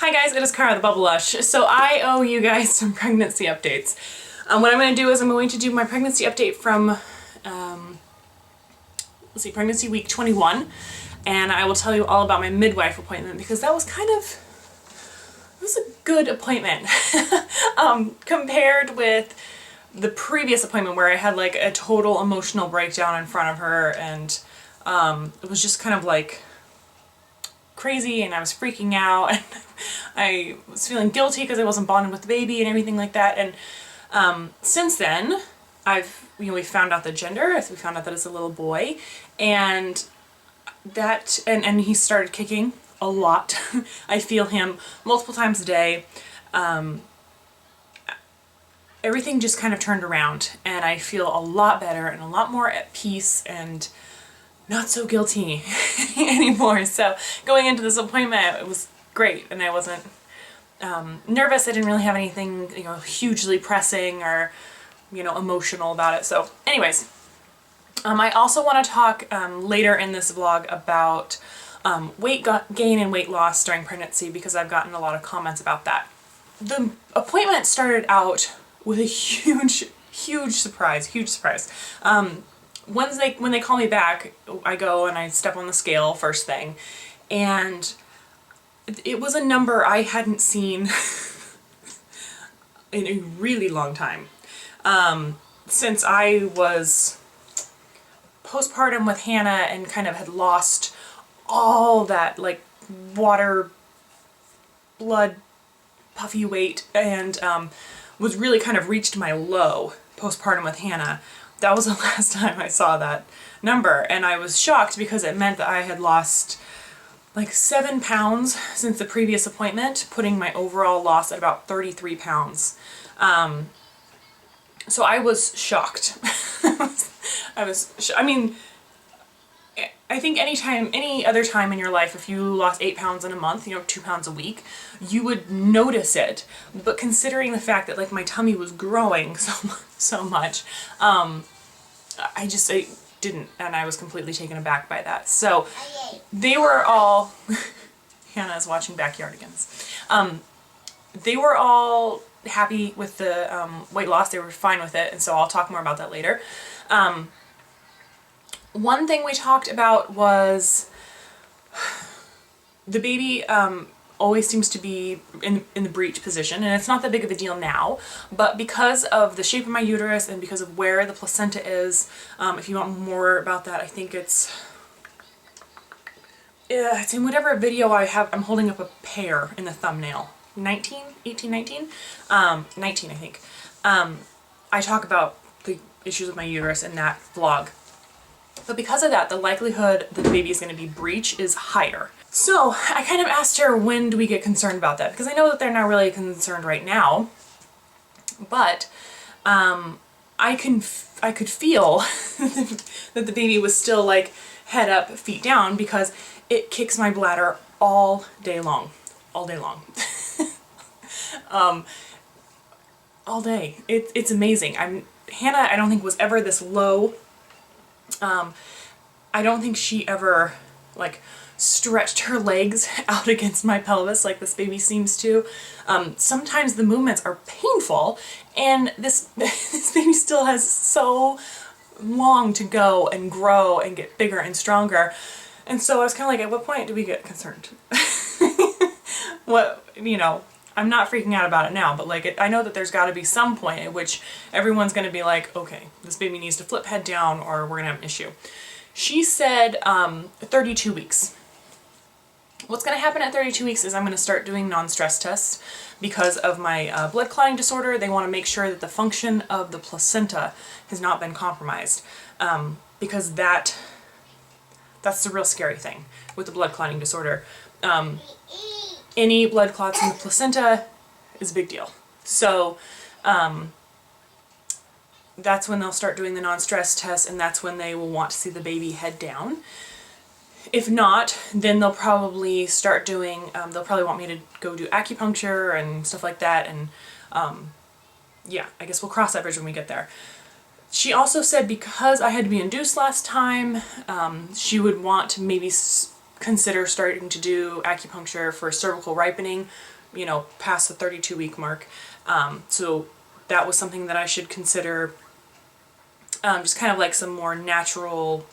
Hi guys, it is Kara, theBubblelush. So I owe you guys some pregnancy updates. What I'm going to do is I'm going to do my pregnancy update from, pregnancy week 21, and I will tell you all about my midwife appointment because that was it was a good appointment compared with the previous appointment where I had like a total emotional breakdown in front of her, and it was just kind of like crazy, and I was freaking out, and I was feeling guilty because I wasn't bonding with the baby and everything like that. And since then, we found out the gender. We found out that it's a little boy, and and he started kicking a lot. I feel him multiple times a day. Everything just kind of turned around, and I feel a lot better and a lot more at peace and not so guilty anymore. So going into this appointment, it was great, and I wasn't nervous. I didn't really have anything, hugely pressing or, emotional about it. So anyways, I also want to talk later in this vlog about weight gain and weight loss during pregnancy, because I've gotten a lot of comments about that. The appointment started out with a huge surprise. When they call me back, I go and I step on the scale first thing, and it was a number I hadn't seen in a really long time. Since I was postpartum with Hannah and kind of had lost all that like water, blood, puffy weight, and was really kind of reached my low postpartum with Hannah. That was the last time I saw that number, and I was shocked because it meant that I had lost like 7 pounds since the previous appointment, putting my overall loss at about 33 pounds. So I was shocked. I think any other time in your life, if you lost 8 pounds in a month, 2 pounds a week, you would notice it. But considering the fact that like my tummy was growing so much, I didn't, and I was completely taken aback by that. So they were all, Hannah is watching Backyardigans. They were all happy with the weight loss. They were fine with it, and so I'll talk more about that later. One thing we talked about was the baby always seems to be in the breech position, and it's not that big of a deal now, but because of the shape of my uterus and because of where the placenta is, if you want more about that, I think it's in whatever video I have. I'm holding up a pear in the thumbnail. 19, I think. I talk about the issues with my uterus in that vlog. But because of that, the likelihood that the baby is going to be breech is higher. So I kind of asked her, when do we get concerned about that? Because I know that they're not really concerned right now, but I could feel that the baby was still like head up, feet down, because it kicks my bladder all day long. All day. It's amazing. Hannah, I don't think was ever this low. I don't think she ever like stretched her legs out against my pelvis like this baby seems to. Sometimes the movements are painful, and this baby still has so long to go and grow and get bigger and stronger. And so I was kind of like, at what point do we get concerned? I'm not freaking out about it now, but like I know that there's got to be some point at which everyone's going to be like, okay, this baby needs to flip head down or we're going to have an issue. She said 32 weeks. What's going to happen at 32 weeks is I'm going to start doing non-stress tests because of my blood clotting disorder. They want to make sure that the function of the placenta has not been compromised, because that's the real scary thing with the blood clotting disorder. Any blood clots in the placenta is a big deal. So that's when they'll start doing the non-stress test, and that's when they will want to see the baby head down. If not, then they'll probably start doing, they'll probably want me to go do acupuncture and stuff like that, and yeah, I guess we'll cross that bridge when we get there. She also said because I had to be induced last time, she would want to maybe consider starting to do acupuncture for cervical ripening you know, past the 32-week mark. So that was something that I should consider, just kind of like some more natural,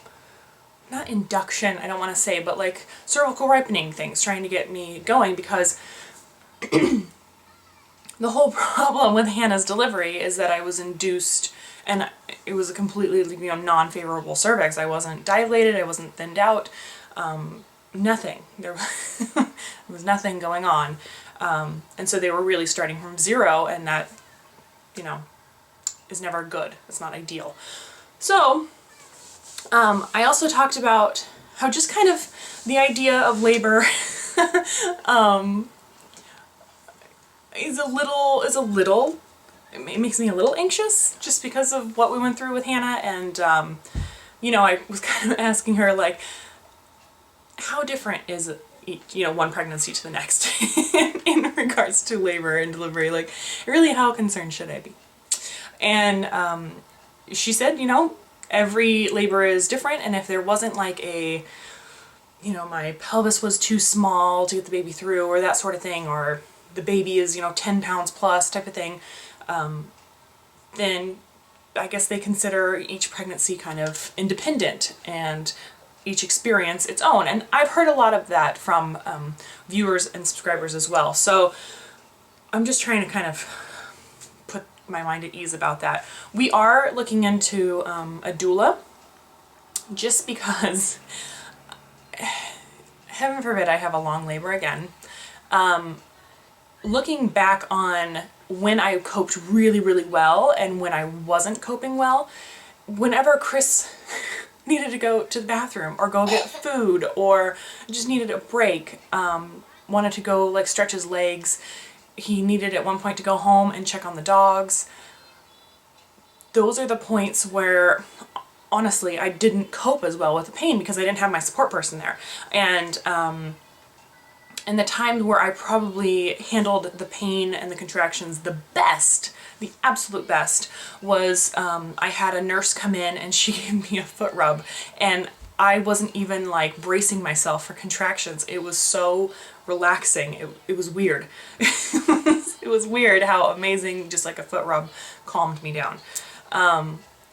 not induction, I don't want to say, but like cervical ripening things, trying to get me going, because the whole problem with Hannah's delivery is that I was induced, and it was a completely, you know, non-favorable cervix. I wasn't dilated, I wasn't thinned out, nothing. There was nothing going on. And so they were really starting from zero, and that, you know, is never good. It's not ideal. So, I also talked about how just kind of the idea of labor is a little, it makes me a little anxious just because of what we went through with Hannah. And, you know, I was kind of asking her, like, how different is each, you know, one pregnancy to the next in regards to labor and delivery? Like, really, how concerned should I be? And she said, you know, every labor is different, and if there wasn't like a, you know, my pelvis was too small to get the baby through, or that sort of thing, or the baby is, you know, 10 pounds plus type of thing, then I guess they consider each pregnancy kind of independent and each experience its own. And I've heard a lot of that from viewers and subscribers as well. So I'm just trying to kind of put my mind at ease about that. We are looking into a doula, just because, heaven forbid I have a long labor again. Looking back on when I coped really, really well and when I wasn't coping well, whenever Chris needed to go to the bathroom or go get food or just needed a break, wanted to go like stretch his legs, he needed at one point to go home and check on the dogs. Those are the points where honestly I didn't cope as well with the pain because I didn't have my support person there. And the time where I probably handled the pain and the contractions the best, the absolute best, was I had a nurse come in and she gave me a foot rub, and I wasn't even like bracing myself for contractions. It was so relaxing. It was weird. It was weird how amazing just like a foot rub calmed me down.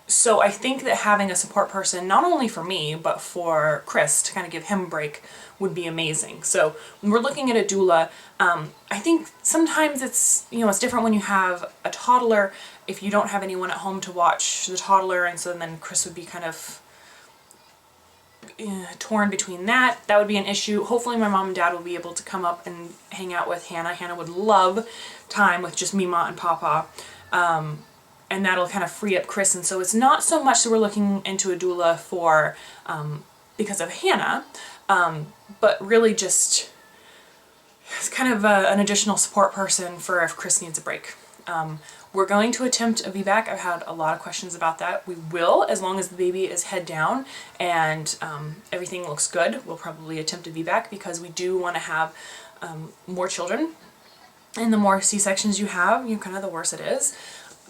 So I think that having a support person, not only for me, but for Chris to kind of give him a break would be amazing. So when we're looking at a doula, I think sometimes it's, you know, it's different when you have a toddler, if you don't have anyone at home to watch the toddler, and so then Chris would be kind of torn between that. That would be an issue. Hopefully my mom and dad will be able to come up and hang out with Hannah. Hannah would love time with just Mima and Papa. And that'll kind of free up Chris. And so it's not so much that we're looking into a doula for, because of Hannah, but really just, it's kind of an additional support person for if Chris needs a break. We're going to attempt a VBAC. I've had a lot of questions about that. We will, as long as the baby is head down and everything looks good, we'll probably attempt a VBAC, because we do want to have more children. And the more C-sections you have, you know, kind of the worse it is.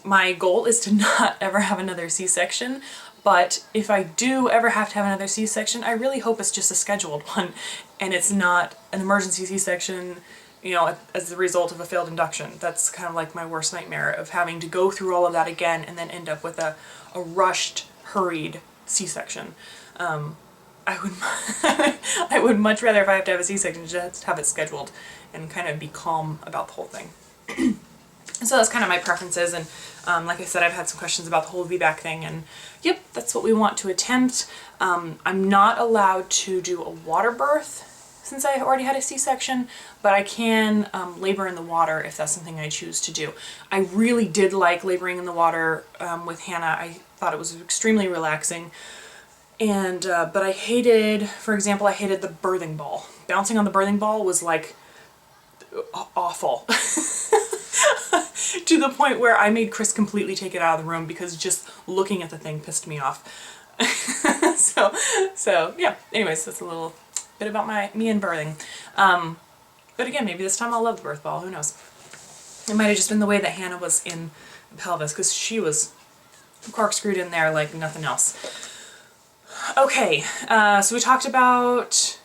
My goal is to not ever have another C-section, but if I do ever have to have another C-section, I really hope it's just a scheduled one and it's not an emergency C-section, you know, as the result of a failed induction. That's kind of like my worst nightmare, of having to go through all of that again and then end up with a rushed, hurried C-section. I would much rather, if I have to have a C-section, just have it scheduled and kind of be calm about the whole thing. So that's kind of my preferences, and like I said, I've had some questions about the whole VBAC thing, and yep, that's what we want to attempt. I'm not allowed to do a water birth since I already had a C-section, but I can labor in the water if that's something I choose to do. I really did like laboring in the water with Hannah. I thought it was extremely relaxing, and but I hated, for example, I hated the birthing ball. Bouncing on the birthing ball was like awful. To the point where I made Chris completely take it out of the room because just looking at the thing pissed me off. so yeah, anyways, that's a little bit about me and birthing. But again, maybe this time I'll love the birth ball, who knows. It might have just been the way that Hannah was in the pelvis, because she was corkscrewed in there like nothing else. Okay, so we talked about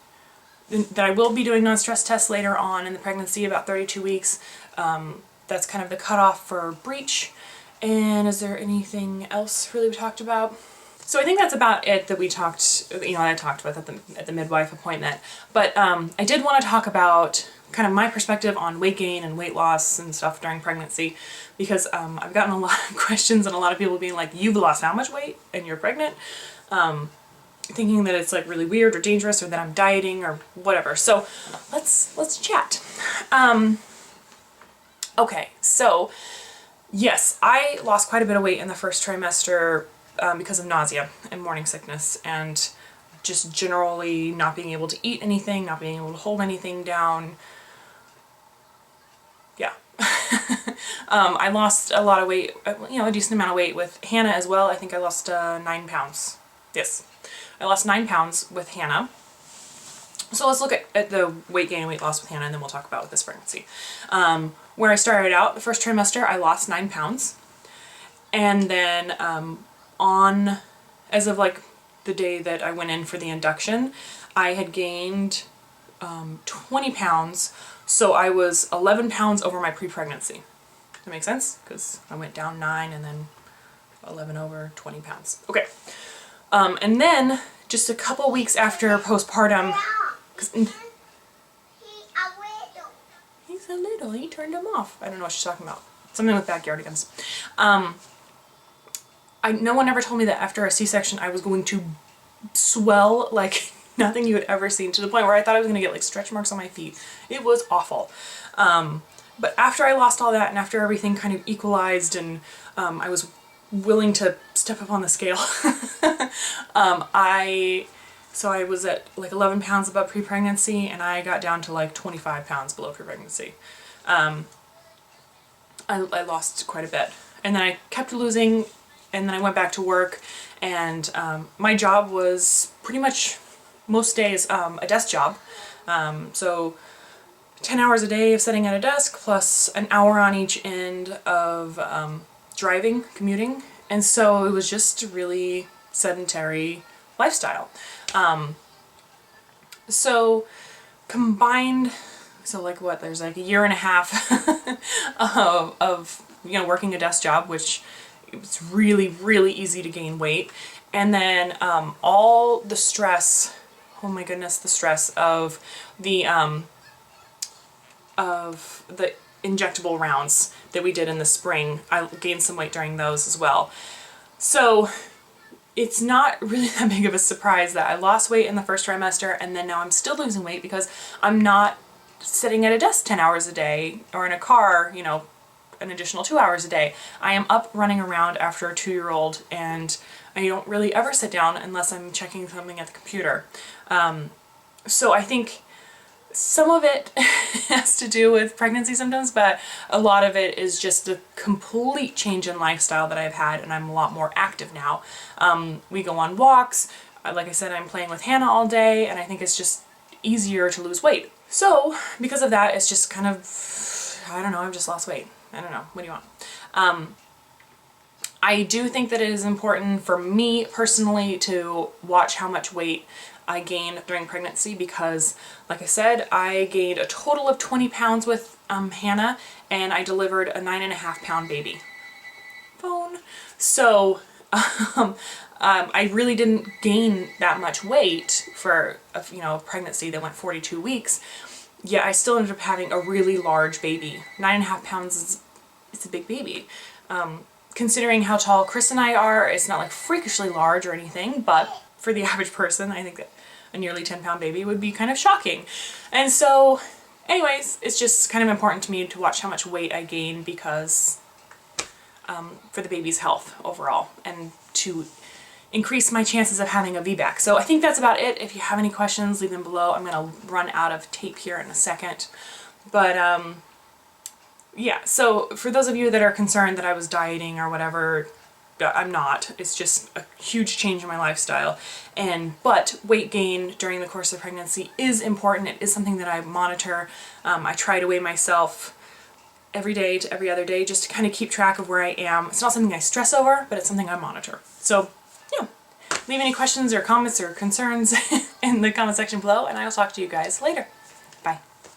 that I will be doing non-stress tests later on in the pregnancy, about 32 weeks. That's kind of the cutoff for breech. And is there anything else really we talked about? So I think that's about it that we talked, I talked with at the midwife appointment. But I did want to talk about kind of my perspective on weight gain and weight loss and stuff during pregnancy, because I've gotten a lot of questions and a lot of people being like, you've lost how much weight and you're pregnant? Thinking that it's like really weird or dangerous, or that I'm dieting or whatever. So let's chat. Okay, so yes, I lost quite a bit of weight in the first trimester because of nausea and morning sickness, and just generally not being able to eat anything, not being able to hold anything down. Yeah. I lost a lot of weight, a decent amount of weight with Hannah as well. I think I lost 9 pounds. Yes. I lost 9 pounds with Hannah. So let's look at the weight gain and weight loss with Hannah, and then we'll talk about with this pregnancy. Where I started out, the first trimester, I lost 9 pounds. And then as of like the day that I went in for the induction, I had gained 20 pounds. So I was 11 pounds over my pre-pregnancy. Does that make sense? Because I went down 9 and then 11 over 20 pounds. Okay. And then just a couple weeks after postpartum, he's a little, he turned him off. I don't know what she's talking about. Something with backyardigans. No one ever told me that after a C-section I was going to swell like nothing you had ever seen, to the point where I thought I was going to get like stretch marks on my feet. It was awful. But after I lost all that, and after everything kind of equalized, and I was willing to step up on the scale, so I was at like 11 pounds above pre-pregnancy, and I got down to like 25 pounds below pre-pregnancy. I lost quite a bit, and then I kept losing, and then I went back to work, and my job was pretty much most days a desk job. So 10 hours a day of sitting at a desk, plus an hour on each end of driving, commuting, and so it was just a really sedentary lifestyle. So combined, so like what, there's like a year and a half of working a desk job, which it was really, really easy to gain weight. And then all the stress, oh my goodness, the stress of the injectable rounds that we did in the spring. I gained some weight during those as well. So it's not really that big of a surprise that I lost weight in the first trimester, and then now I'm still losing weight because I'm not sitting at a desk 10 hours a day, or in a car, an additional 2 hours a day. I am up running around after a 2-year-old, and I don't really ever sit down unless I'm checking something at the computer. So I think some of it has to do with pregnancy symptoms, but a lot of it is just a complete change in lifestyle that I've had, and I'm a lot more active now. We go on walks. Like I said, I'm playing with Hannah all day, and I think it's just easier to lose weight. So because of that, it's just kind of, I don't know, I've just lost weight. I don't know. What do you want? I do think that it is important for me personally to watch how much weight I gain during pregnancy, because like I said, I gained a total of 20 pounds with Hannah, and I delivered a 9.5 pound baby. Phone. So I really didn't gain that much weight for a pregnancy that went 42 weeks. Yet I still ended up having a really large baby. 9.5 pounds it's a big baby. Considering how tall Chris and I are, it's not like freakishly large or anything, but for the average person, I think that a nearly 10-pound baby would be kind of shocking. And so, anyways, it's just kind of important to me to watch how much weight I gain, because for the baby's health overall, and to increase my chances of having a VBAC. So I think that's about it. If you have any questions, leave them below. I'm going to run out of tape here in a second. But yeah, so for those of you that are concerned that I was dieting or whatever, I'm not. It's just a huge change in my lifestyle. But weight gain during the course of pregnancy is important. It is something that I monitor. I try to weigh myself every day to every other day just to kind of keep track of where I am. It's not something I stress over, but it's something I monitor. So, yeah. leave any questions or comments or concerns in the comment section below, and I'll talk to you guys later.